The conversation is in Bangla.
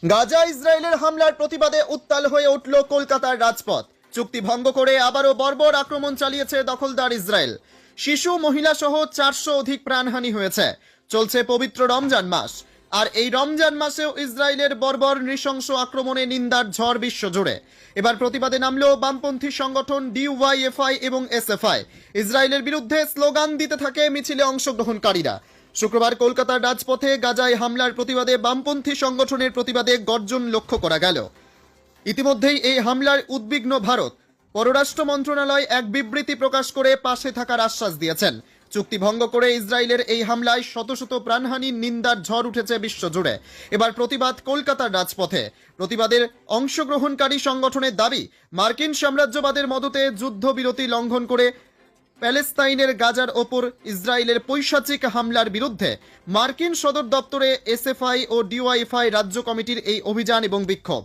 গাজা ইসরায়েলের হামলার প্রতিবাদে উত্তাল হয়ে উঠল কলকাতার রাজপথ। চুক্তি ভঙ্গ করে আবারও বর্বর আক্রমণ চালিয়েছে দখলদার ইসরায়েল। শিশু, মহিলা সহ 400 অধিক প্রাণহানি হয়েছে। চলছে পবিত্র রমজান মাস, আর এই রমজান মাসেও ইসরায়েলের বর্বর নৃশংস আক্রমণে নিন্দার ঝড় বিশ্বজুড়ে। এবার প্রতিবাদে নামল বামপন্থী সংগঠন ডিওয়াইএফআই এবং এসএফআই। ইসরায়েলের বিরুদ্ধে স্লোগান দিতে থাকে মিছিলে অংশগ্রহণকারীরা। শুক্রবার কলকাতার রাজপথে গাজায় হামলার প্রতিবাদে বামপন্থী সংগঠনের প্রতিবাদে গর্জন লক্ষ্য করা গেল। ইতিমধ্যেই এই হামলার উদ্বিগ্ন ভারত। পররাষ্ট্র মন্ত্রণালয় এক বিবৃতি প্রকাশ করে পাশে থাকার আশ্বাস দিয়েছেন। চুক্তি ভঙ্গ করে ইসরায়েলের এই হামলায় শত শত প্রাণহানির নিন্দার ঝড় উঠেছে বিশ্বজুড়ে। এবার প্রতিবাদ কলকাতার রাজপথে। প্রতিবাদের অংশগ্রহণকারী সংগঠনের দাবি, মার্কিন সাম্রাজ্যবাদের মদতে যুদ্ধবিরতি লঙ্ঘন করে প্যালেস্তাইনের গাজার ওপর ইসরায়েলের পৈশাচিক হামলার বিরুদ্ধে মার্কিন সদর দপ্তরে এসএফআই ও ডিওয়াইএফআই রাজ্য কমিটির এই অভিযান এবং বিক্ষোভ।